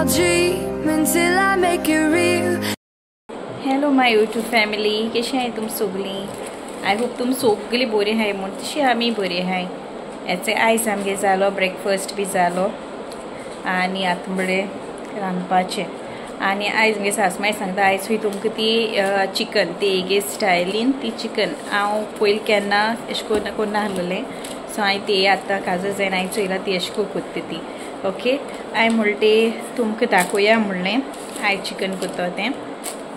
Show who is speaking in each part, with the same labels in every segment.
Speaker 1: I'll dream until I make it real.
Speaker 2: Hello my YouTube family, कशी आहे तुम सगळी? आय होप तुम सगळी बरी आहे म्हण तशी आम्ही बरी आहे. याचे आयज आमगे जालो ब्रेकफास्ट बी जालो आणि आतबडे रांदपाचे आणि आयज मगे सासमाय सांगता आयज हुई तुमकां ती चिकन ती एगे स्टायलीन ती चिकन हांव पयलीं केन्ना अशें करून नासलेलें सो हांवें ती आतां काजू जायन हांवें चोयला ती अशें करता ती ओके. हांवें म्हणलें तें तुमकां दाखोवया म्हणलें हांवें चिकन करता तें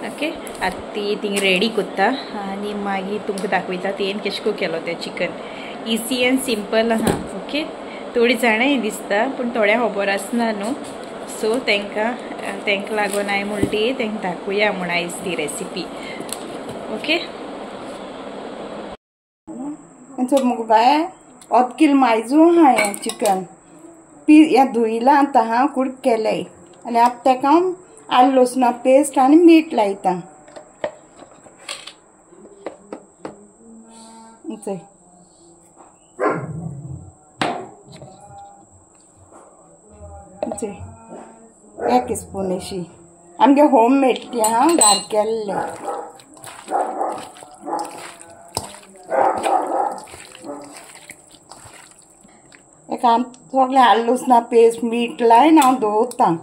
Speaker 2: ओके. आतां ती थिंग रेडी करता आनी मागीर तुमकां दाखयता तें कशें करून केलो तें चिकन इजी एंड सिंपल आहा ओके. थोडी जाणां दिसता पूण थोड्या खबर आसना न्हू सो तांकां लागून हांवें म्हणली तांकां दाखोवया म्हूण आयज ती रेसिपी ओके.
Speaker 3: मुगो बाय अर्द किल मायजू हा हें चिकन हें धुयलां आतां हांव कूड केलें आनी आतां ताका हांव आलं लसणा पेस्ट आनी मीठ लायता. एक स्पून अशी आमगे होम मेड ती हांव घाल केल्ले एक आम सगळें आलं लसणा पेस्ट मीठ लायन हांव दवरतां.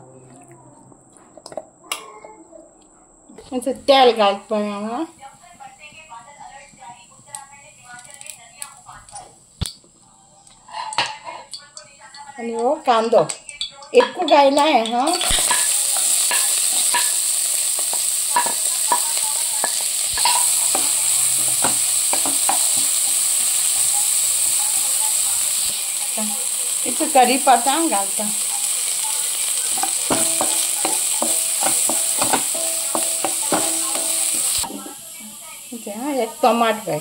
Speaker 3: तेल घालपा हांगा आनी हो कांदो एकू घायला हांव करी पत्ता घालता एक टमाट घाल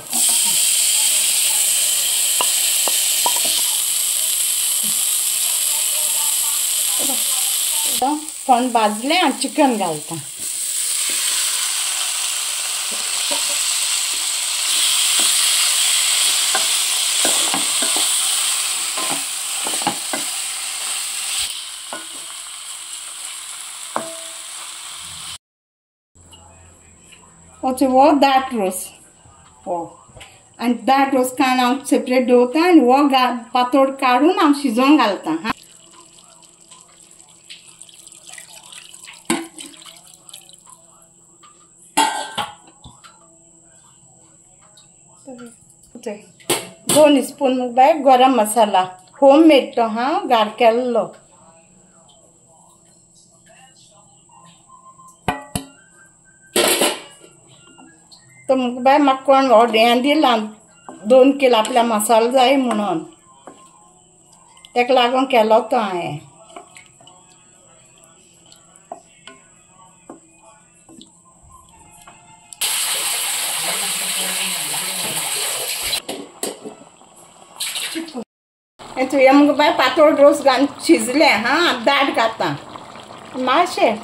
Speaker 3: पण भाजले आणि चिकन घालता. वो दाट रोस हो आणि दाट रोस कांदो हांव सेपरेट दवरता आनी वो पातोड काडून हांव शिजोवंक घालता. दोन स्पून बाय गरम मसाला होम मेड तो हांव घाल केल्लो तो बाय म्हाका कोण हें दिलां 2 किलो आपल्या मसालो जाय म्हणून ताका लागून केलो तो हांवें. हे मुगो बाय पातळ रोस घालून शिजले हा दाट घालता मातशें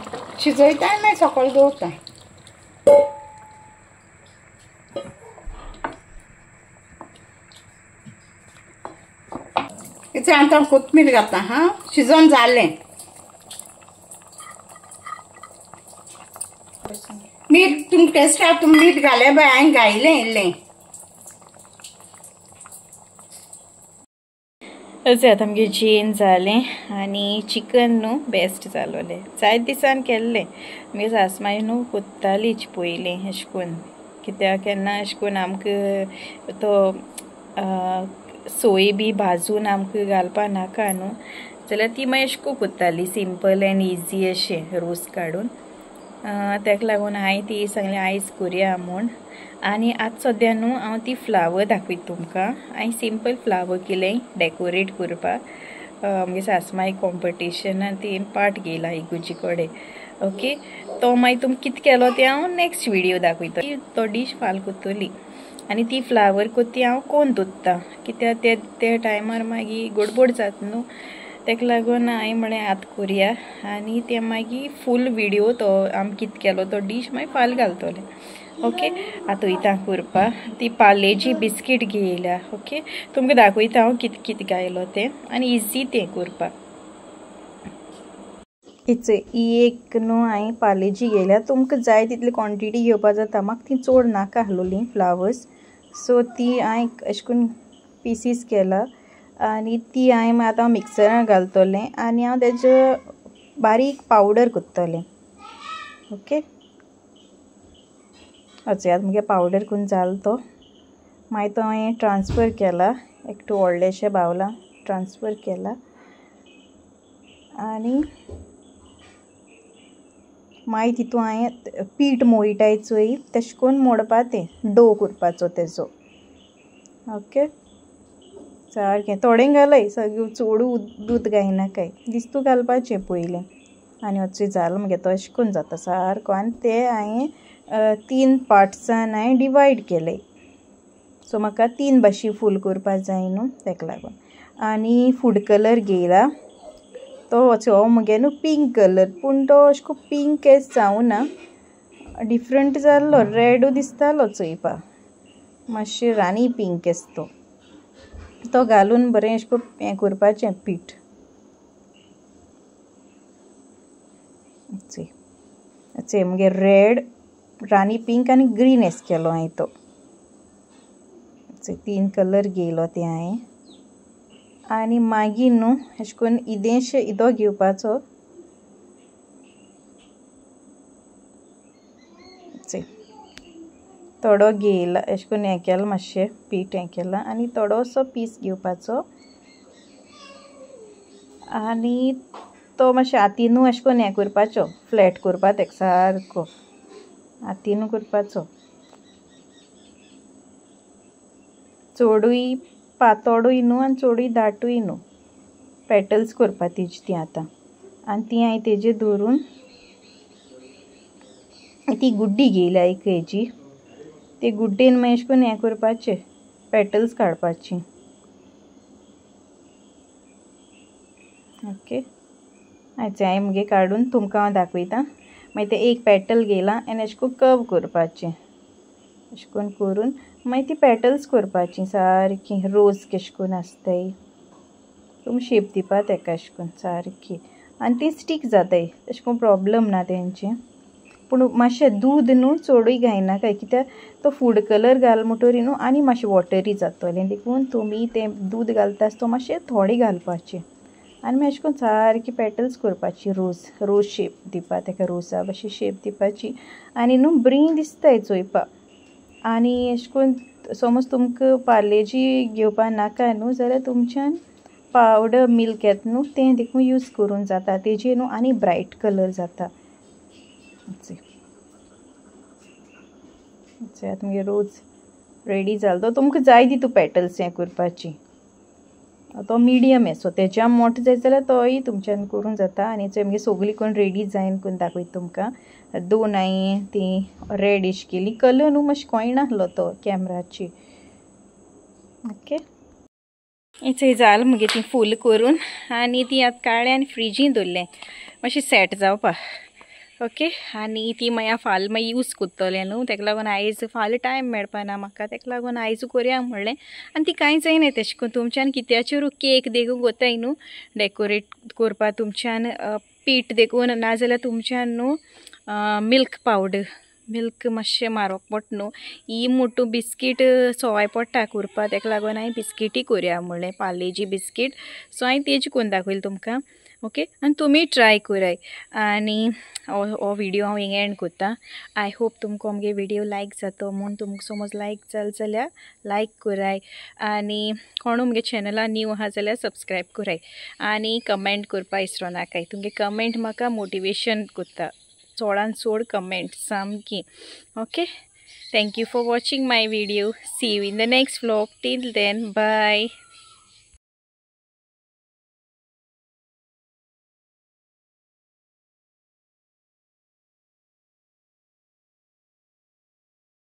Speaker 3: शिजयता आनी मागीर सकयल दवरता. आतां कोथमीर घालता हा शिजोवन जालें. मीठ तुमकां टेस्ट आहा तुमी मीठ घाले बाय हांवें घायलें इल्लें.
Speaker 2: अशें आतां आमगे जेन जालें आनी चिकन न्हू बेस्ट जालोलें जायत दिसान केल्लें. आमगे सासमाय न्हू कोत्तालीच पयलीं अशें करून कित्याक केन्ना अशें करून आमकां तो सोय बी भाजून आमकां घालपा नाका न्हू जाल्यार ती मागीर अशें करून कोत्ताली सिंपल एंड इजी अशें रोस काडून ताका लागून हांवें ती सांगलें आयज करुया म्हूण. आनी आतां सद्या न्हू हांव ती फ्लावर दाखयता तुमकां. हांवें सिंपल फ्लावर केलें डेकोरेट करपाक आमगे सासमाय कॉम्पिटिशनान तीन पार्ट घेयला इगुजी कडेन ओके. तो मागीर तुमकां कितें केलो तें हांव नेक्स्ट व्हिडियो दाखयता. तो डीश फाल कोत्तली आनी ती फ्लावर कोत्ती हांव कोण दवरता कित्याक ते टायमार मागीर गडबड जाता न्हू ताका लागून हांवें म्हळें आतां करुया आनी ते मागीर फूल व्हिडियो तो आमी कितें केलो तो डीश मागीर फाल घालतले ओके. आतां वयता करपाक ती पार्लेजी बिस्कीट घेयल्या ओके. तुमकां दाखयता हांव कितें कितें घायलो तें आनी इजी तें करपाक. एक न्हू हांवें पालेजी घेयल्या तुमकां जाय तितली क्वॉन्टिटी घेवपा जाता म्हाका ती चड नाका आसलोली फ्लावर्स सो ती हांवें अशें करून पीसीस केला आनी ती हांवें आतां मिक्सरान घालतलें आनी हांव तेजें बारीक पावडर करतलें ओके आतां मुगे पावडर करून जालो तो मागीर तो हांवें ट्रान्सफर केला एक व्हडलेशे बावलां ट्रान्सफर केला आनी मागीर तितून हांवें पीठ मोळटायचोय तशें करून मोडपा तें डो करपाचो तेजो ओके सारकें थोडें घालय सगळें चड दूद घायनाकाय दिस्तू घालपाचें पयलें आनी अशें जालें मगे तो अशें करून जाता सारको आनी ते हांवें 3 पार्ट्सान हांवें डिवायड केले सो म्हाका 3 भाशी फूल करपा जाय न्हू ताका लागून आनी फूड कलर घेयला तो हो मगे न्हू पिंक कलर पूण तो अशें करून पिंक एस जावना डिफरंट जाल्लो रेडू दिसतालो चोयपाक मातशें रानी पिंक एस तो घालून बरें अशें करून हें करपाचें पीठ मगे रेड रानी पिंक आनी ग्रीन एस केलो हांवें तो 3 कलर घेयलो ते हांवें आनी मागीर न्हू अशें करून इदेशें इदो घेवपाचो थोडो घेयला अशें करून हें केलां मातशें पीठ हें केलां आनी थोडोसो पीस घेवपाचो आनी तो मातशें हातीनू अशें करून हें करपाचो फ्लॅट करपा तेका सारको हातीनू करपाचो चडूय पातोडूय न्हू आनी चडूय दाटूय न्हू पेटल्स करपा तेजी ती आतां आनी ती हांवें तेजेर धरून ती गुड्डी घेयल्या एक हेजी ते गुड्डेन मागीर अशें करून हें करपाचें पेटल्स काडपाचीं ओके हांवें मुगे काडून तुमकां हांव दाखयतां मागीर ते एक पेटल घेयलां आनी अशें करून कर्व करपाचें अशें करून करून मागीर ती पेटल्स करपाचीं सारकीं रोज कशें करून आसताय तुमी शेप दिवपा तेका अशें करून सारकी आनी ती स्टीक जाताय तशें करून प्रॉब्लम ना तेंचें पूण मातशें दूद न्हू चडूय घायनाकाय कित्याक तो फूड कलर घाल म्हणटरी न्हू आनी मातशें वॉटरी जातलें देखून तुमी तें दूद घालता आसतना मातशें थोडें घालपाचें आनी मागीर अशें करून सारकी पेटल्स करपाची रोज शेप दिवपा तेका रोजा भाशेन शेप दिवपाची आनी न्हू बरी दिसताय चोयपाक आनी अशें करून समज तुमकां पार्लेजी घेवपा नाका न्हू जाल्यार तुमच्यान पावडर मिल्क येता न्हू तें देखून यूज करूंक जाता तेजेर न्हू आनी ब्रायट कलर जाता आतां मुगे रोज रेडी जालो तो तुमकां जाय तितू पेटल्स हें करपाची तो मिडियम येसो तेज्या मोठो जाय जाल्यार तोय तुमच्यान करूंक जाता आनी मुगे सगळी कोण रेडी जायन करून दाखयता तुमकां 2 हांवें ती रेडीश केली कलर न्हू मातशें कळनासलो तो कॅमराची ओके थंय जालें मुगे ती फूल करून आनी ती आतां काडलें आनी फ्रिजीन दवरलें मातशें सेट जावपा ओके आनी ती मागीर फाल मागीर यूज करतलें न्हू तेका लागून आयज फाल्यां टायम मेळपाना म्हाका तेका लागून आयज करया म्हणलें आनी ती कांय जायना तेशें करून तुमच्यान कित्याचेरू केक देखून कोताय न्हू डेकोरेट करपा तुमच्यान पीठ देखून नाजाल्यार तुमच्यान न्हू मिल्क पावडर मिल्क मातशें मारप पडटा न्हू ही मोठू बिस्कीट सवाय पडटा करपा तेका लागून हांवें बिस्किटी करया म्हणलें पार्लेजी बिस्कीट सो हांवें तेजी करून दाखयली तुमकां ओके आनी तुमी ट्राय कराय आनी हो व्हिडिओ हांव हिंगा एंड करतां आय होप तुमकां मुगे व्हिडिओ लायक जातो म्हूण तुमकां समज लायक जाल जाल्यार लायक कराय आनी कोणू मुगे चॅनलान न्यू आहा जाल्यार सबस्क्रायब कराय आनी कमेंट करपा इसरो नाकाय तुमगे कमेंट म्हाका मोटिवेशन करता चडान चड कमेंट सामकी okay thank you for watching my video see you in the next vlog till then bye